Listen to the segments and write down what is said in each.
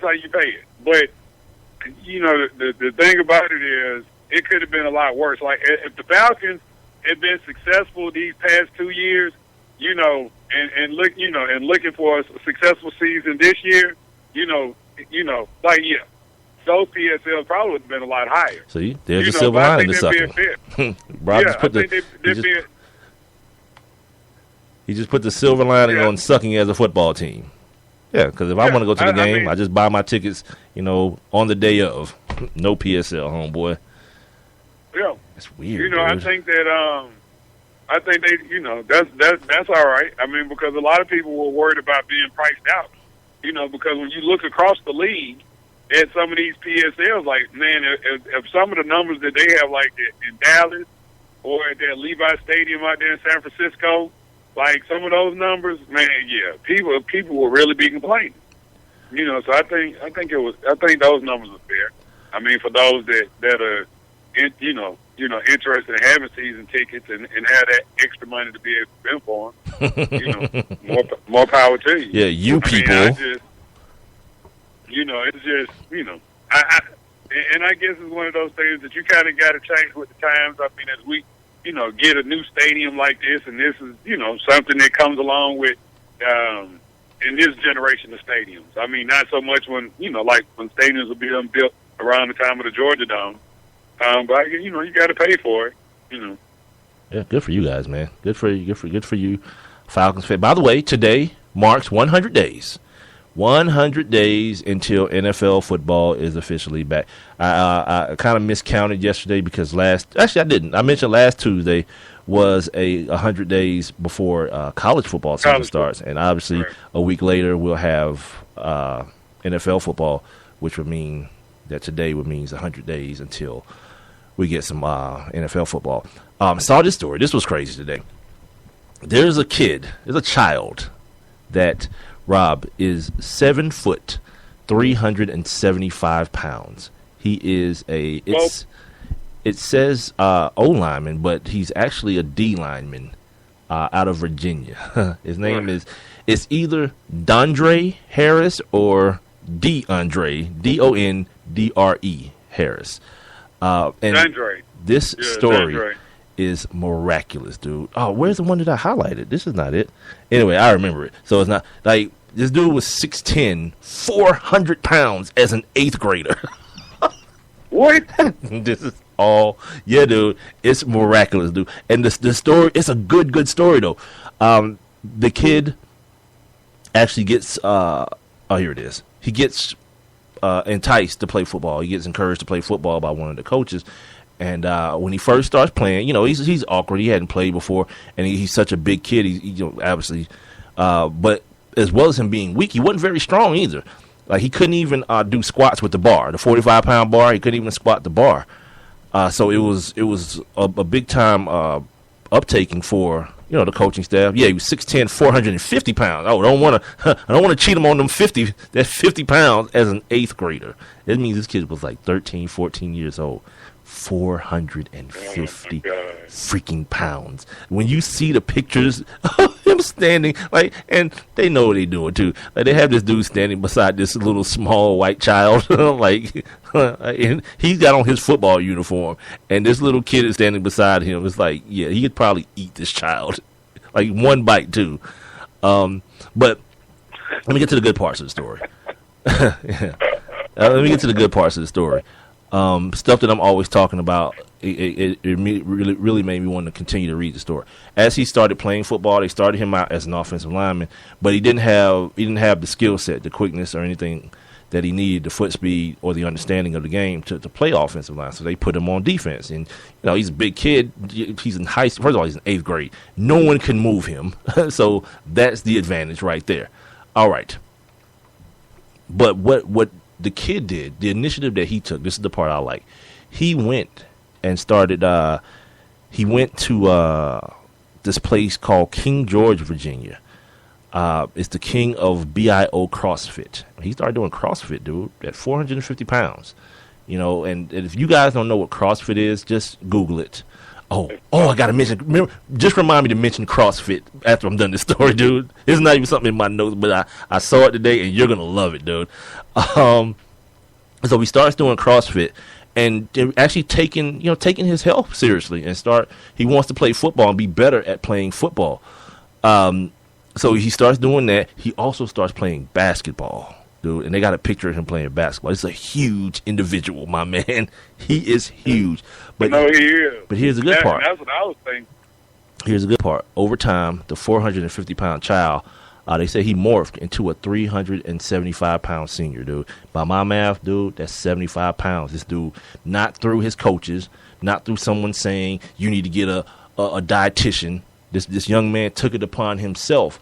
how you pay it. But the thing about it is, it could have been a lot worse. Like if the Falcons had been successful these past 2 years, and looking for a successful season this year, those PSLs probably would have been a lot higher. See, there's a silver lining to sucking. Rob he just put the silver lining on sucking as a football team. Yeah, because if I want to go to the game, I just buy my tickets, on the day of. No PSL, homeboy. Yeah, it's weird. Dude. I think that I think they, that's all right. I mean, because a lot of people were worried about being priced out. Because when you look across the league at some of these PSLs, like, man, if some of the numbers that they have, like in Dallas or at that Levi Stadium out there in San Francisco, like some of those numbers, man, yeah, people will really be complaining. So I think those numbers are fair. I mean, for those that are, interested in having season tickets and have that extra money to be able to spend for them, more power to you. Yeah, people. It's just, and I guess it's one of those things that you kind of got to change with the times. I mean, as we, get a new stadium like this, and this is, something that comes along with, in this generation of stadiums. I mean, not so much when, like when stadiums will be built around the time of the Georgia Dome. But you got to pay for it. Yeah, good for you guys, man. Good for you, Falcons fan. By the way, today marks 100 days. 100 days until NFL football is officially back. I kind of miscounted yesterday because I didn't. I mentioned last Tuesday was 100 days before college football season starts, and obviously a week later we'll have NFL football, which would mean that today means 100 days until we get some NFL football. Saw this story. This was crazy today. There's a child that, Rob, is 7 foot, 375 pounds. He is it says O lineman, but he's actually a D lineman out of Virginia. His name it's either Dondre Harris or DeAndre, Dondre Harris. And Dondre. This story is miraculous, dude. Oh, where's the one that I highlighted? This is not it. Anyway, I remember it. So it's not like this dude was 6'10", 400 pounds as an 8th grader. What? This is all, yeah, dude. It's miraculous, dude. And the story, it's a good story though. The kid actually gets, here it is. He gets enticed to play football. He gets encouraged to play football by one of the coaches. And when he first starts playing, he's awkward. He hadn't played before, and he's such a big kid. He obviously, but as well as him being weak, he wasn't very strong either. Like he couldn't even do squats with the bar, the 45-pound bar. He couldn't even squat the bar. So it was a big time uptaking for the coaching staff. Yeah, he was 6'10", 450 pounds. Oh, I don't want to cheat him on them 50 pounds as an 8th grader. That means this kid was like 13, 14 years old. 450 freaking pounds. When you see the pictures of him standing, and they know what they're doing too. Like they have this dude standing beside this little small white child, and he's got on his football uniform, and this little kid is standing beside him. It's like, yeah, he could probably eat this child, like one bite too. But let me get to the good parts of the story. Yeah. Let me get to the good parts of the story. Stuff that I'm always talking about. It really made me want to continue to read the story. As he started playing football, they started him out as an offensive lineman, but he didn't have the skill set, the quickness, or anything that he needed, the foot speed or the understanding of the game to play offensive line. So they put him on defense, and he's a big kid. He's in first of all, he's in 8th grade. No one can move him, so that's the advantage right there. All right, but what the kid did, the initiative that he took, this is the part I like. He went and started, he went to this place called King George, Virginia. It's the king of BIO CrossFit. He started doing CrossFit, dude, at 450 pounds. And if you guys don't know what CrossFit is, just Google it. I gotta mention. Remember, just remind me to mention CrossFit after I'm done this story, dude. It's not even something in my notes, but I saw it today, and you're gonna love it, dude. So he starts doing CrossFit, and actually taking his health seriously, and he wants to play football and be better at playing football. So he starts doing that. He also starts playing basketball, dude, and they got a picture of him playing basketball. It's a huge individual, my man. He is huge. But no, he is. But here's the good part. That's what I was thinking. Here's the good part. Over time, the 450-pound child, they say he morphed into a 375-pound senior, dude. By my math, dude, that's 75 pounds. This dude, not through his coaches, not through someone saying you need to get a dietitian. This young man took it upon himself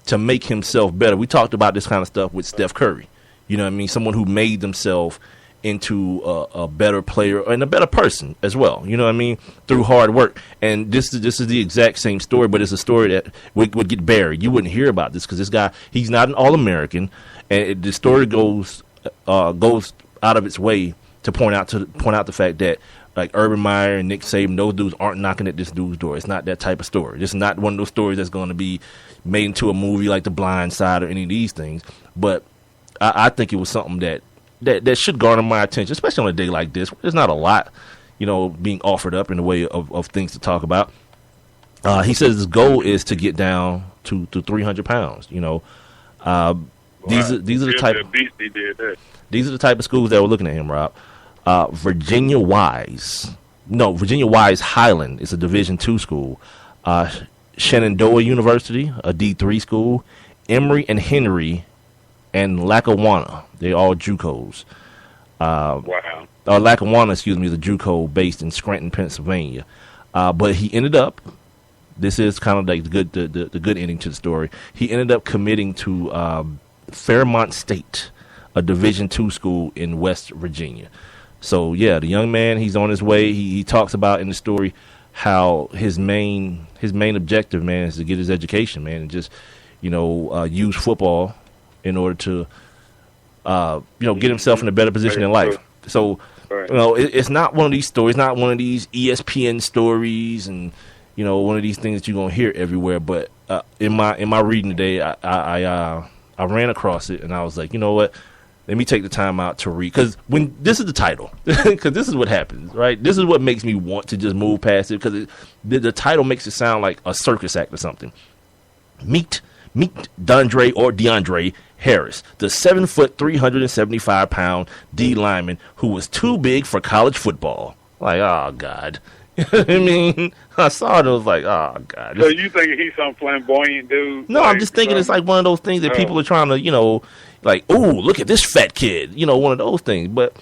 to make himself better. We talked about this kind of stuff with Steph Curry. You know what I mean? Someone who made themselves into a better player and a better person as well. You know what I mean? Through hard work. And this is the exact same story, but it's a story that would get buried. You wouldn't hear about this because this guy, he's not an All-American, and the story goes out of its way to point out the fact that like Urban Meyer and Nick Saban, those dudes aren't knocking at this dude's door. It's not that type of story. It's not one of those stories that's going to be made into a movie like The Blind Side or any of these things. But I think it was something that should garner my attention, especially on a day like this. There's not a lot, being offered up in the way of things to talk about. He says his goal is to get down to 300 pounds. These are the type. These are the type of schools that were looking at him, Rob. Virginia Wise Highland is a Division II school. Shenandoah University, a D3 school. Emory and Henry and Lackawanna, they're all JUCOs. Lackawanna, is a JUCO based in Scranton, Pennsylvania. But he ended up, this is kind of like the good ending to the story. He ended up committing to Fairmont State, a Division II school in West Virginia. So yeah, the young man, he's on his way. He talks about in the story how his main objective, man, is to get his education, man, and just use football in order to get himself in a better position in life. So it's not one of these stories, not one of these ESPN stories, and one of these things that you're gonna hear everywhere. But in my reading today, I ran across it, and I was like, you know what? Let me take the time out to read, because when this is the title, because this is what happens, right? This is what makes me want to just move past it, because the title makes it sound like a circus act or something. Meet DeAndre Harris, the 7-foot, 375-pound D lineman who was too big for college football. Like, oh God. I mean, I saw it and I was like, oh God. So you think he's some flampooyant dude? No, I'm just thinking it's like one of those things that people are trying to, like, ooh, look at this fat kid, one of those things. But,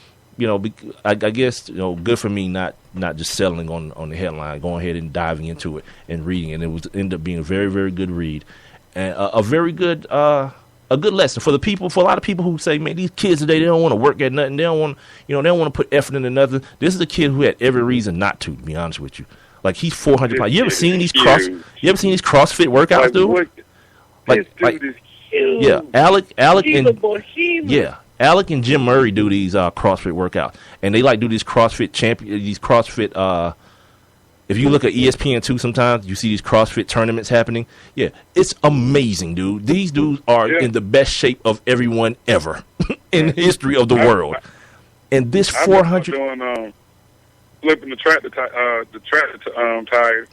I guess, good for me not just settling on the headline, going ahead and diving into it and reading it. And it ended up being a very, very good read. And a very good a good lesson for a lot of people who say, man, these kids today, they don't want to work at nothing. They don't want they don't want to put effort into nothing. This is a kid who had every reason not to be honest with you. Like, he's 400 pounds. You ever seen these CrossFit workouts, dude? Like, is huge. Yeah, Alec and Jim Murray do these CrossFit workouts, and they do these CrossFit. If you look at ESPN2 sometimes, you see these CrossFit tournaments happening. Yeah, it's amazing, dude. These dudes are in the best shape of everyone ever in the history of the world. And this 400... flipping the tractor tires.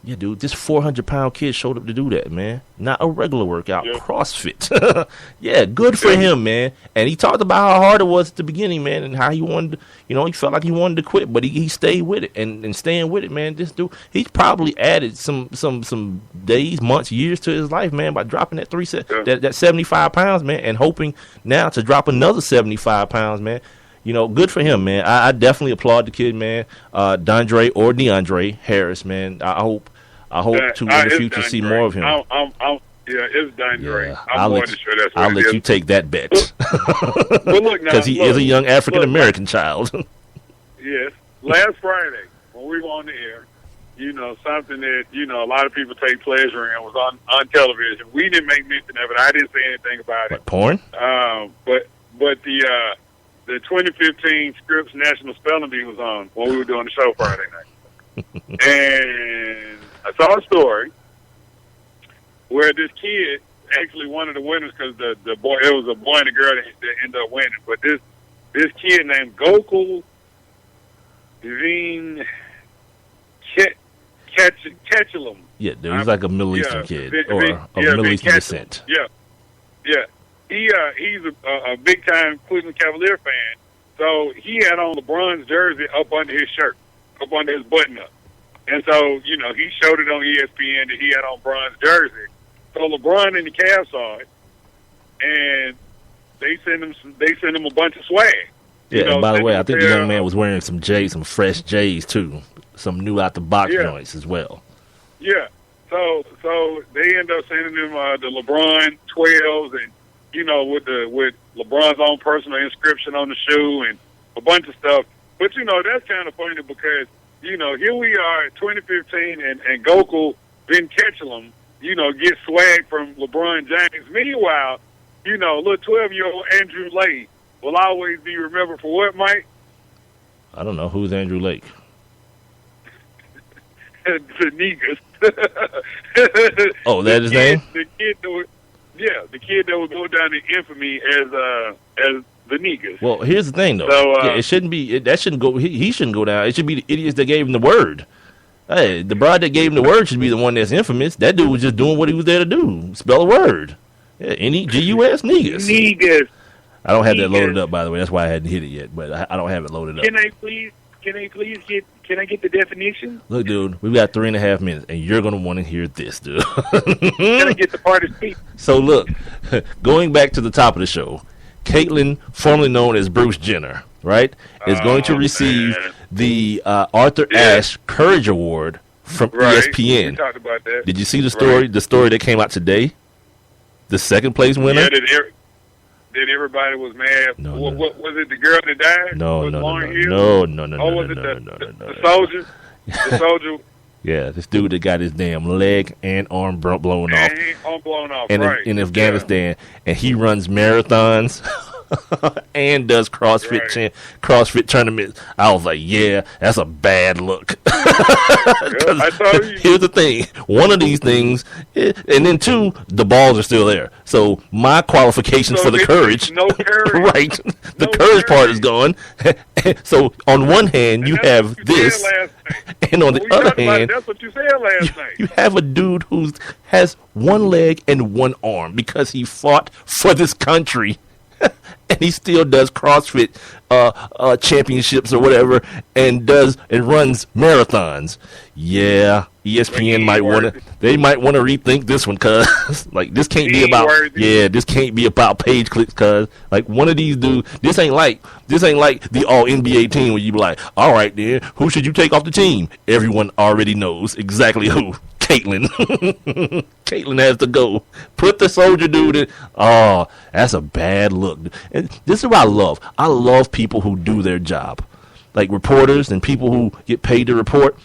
Yeah, dude, this 400-pound kid showed up to do that, man. Not a regular workout, CrossFit. Yeah, good for him, man. And he talked about how hard it was at the beginning, man, and how he wanted to, he felt like he wanted to quit, but he stayed with it. And staying with it, man, this dude, he's probably added some days, months, years to his life, man, by dropping that 75 pounds, man, and hoping now to drop another 75 pounds, man. Good for him, man. I definitely applaud the kid, man. DeAndre Harris, man. I hope to in the future see more of him. It's DeAndre. Yeah, I'm more than sure that's what I'll let you take that bet. Because he is a young African American child. Yes. Last Friday, when we were on the air, something that, a lot of people take pleasure in was on television. We didn't make mention of it. I didn't say anything about it. Porn? But the 2015 Scripps National Spelling Bee was on when we were doing the show Friday night. And I saw a story where this kid, actually one of the winners, because the boy, it was a boy and a girl that ended up winning, but this kid named Gokul Veen Ketchum. Yeah, dude, he's like a Middle Eastern kid or of Middle Eastern descent. Yeah. He's a big time Cleveland Cavalier fan. So he had on LeBron's jersey up under his shirt, up under his button up. And so, you know, he showed it on ESPN that he had on LeBron's jersey. So LeBron and the Cavs saw it, and they sent him a bunch of swag. Yeah, and by the way, I think the young man was wearing some fresh J's too, some new out the box joints as well. Yeah. So they end up sending him the LeBron 12s, and you know, with LeBron's own personal inscription on the shoe and a bunch of stuff. But you know, that's kind of funny because you know, here we are in 2015, and Gokul Veen Ketchum, you know, gets swag from LeBron James. Meanwhile, you know, little 12-year-old Andrew Lake will always be remembered for what, Mike? I don't know. Who's Andrew Lake? The Negus. Oh, that's his name? The kid that would go down in infamy as the Negus. Well, here's the thing, though. So, it shouldn't be. That shouldn't go. He shouldn't go down. It should be the idiots that gave him the word. Hey, the broad that gave him the word should be the one that's infamous. That dude was just doing what he was there to do. Spell a word. Yeah, N-E-G-U-S, Negus. Negus. I don't have that loaded up, by the way. That's why I hadn't hit it yet. But I don't have it loaded up. Can I get the definition? Look, dude, we've got 3.5 minutes, and you're going to want to hear this, dude. Can I get the part of speech? So, look, going back to the top of the show, Caitlyn, formerly known as Bruce Jenner, right, is going to receive the Arthur Ashe Courage Award from ESPN. We talked about that. Did you see the story? The story that came out today? The second place winner? Yeah, that everybody was mad. No. What was it? The girl that died? No. Was it the soldier? The soldier. Yeah, this dude that got his damn leg and arm blown off. In Afghanistan, and he runs marathons and does CrossFit tournaments. I was like, yeah, that's a bad look. I told you. Here's the thing: one of these things, and then two, the balls are still there. So my qualifications for the courage, no courage, right? The courage part is gone. So on one hand, you have this, and on the other hand, that's what you said last night. You have a dude who has one leg and one arm because he fought for this country. And he still does CrossFit championships or whatever, and runs marathons. Yeah, ESPN might want to rethink this one, cause like this can't be about page clicks, cause like one of these dudes. This ain't like the All NBA team where you be like, all right, then who should you take off the team? Everyone already knows exactly who. Caitlyn. Caitlyn has to go. Put the soldier dude in. Oh, that's a bad look. And this is what I love. I love people who do their job. Like reporters and people who get paid to report,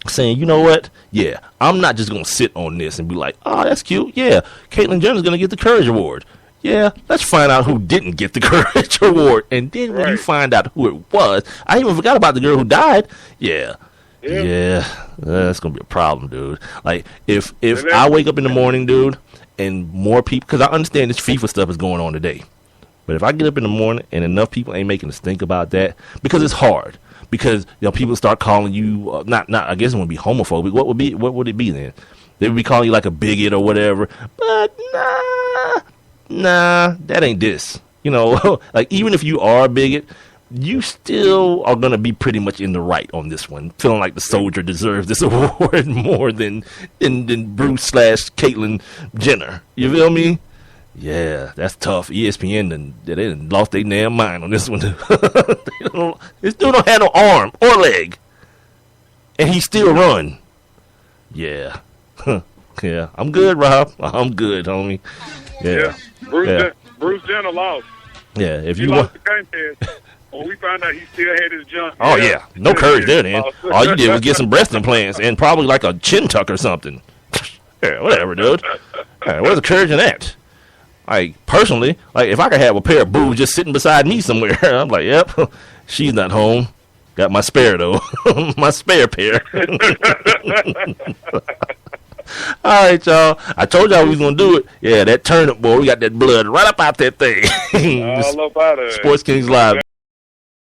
saying, you know what? Yeah, I'm not just going to sit on this and be like, oh, that's cute. Yeah, Caitlyn Jenner's going to get the Courage Award. Yeah, let's find out who didn't get the Courage Award. And then when you find out who it was, I even forgot about the girl who died. Yeah, that's gonna be a problem, dude. Like if I wake up in the morning, dude, and more people, because I understand this FIFA stuff is going on today, but if I get up in the morning and enough people ain't making us think about that, because it's hard, because people start calling you not I guess it wouldn't be homophobic. What would it be then? They would be calling you like a bigot or whatever. But nah, that ain't this. Like even if you are a bigot, you still are going to be pretty much in the right on this one, feeling like the soldier deserves this award more than Bruce / Caitlyn Jenner. You feel me? Yeah, that's tough. ESPN, they done lost their damn mind on this one. This dude don't have no arm or leg, and he still run. Yeah. Yeah, I'm good, Rob. I'm good, homie. Yeah. Bruce Jenner lost. Yeah, if he you lost the contest. When we found out he still had his junk. Oh, yeah. No courage there, then. All you did was get some breast implants and probably like a chin tuck or something. Yeah, whatever, dude. Where's the courage in that? Like, personally, like if I could have a pair of boobs just sitting beside me somewhere, I'm like, yep, she's not home. Got my spare though, my spare pair. All right, y'all. I told y'all we was gonna do it. Yeah, that turnip boy, we got that blood right up out that thing. All up out of it. Sports Kings Live.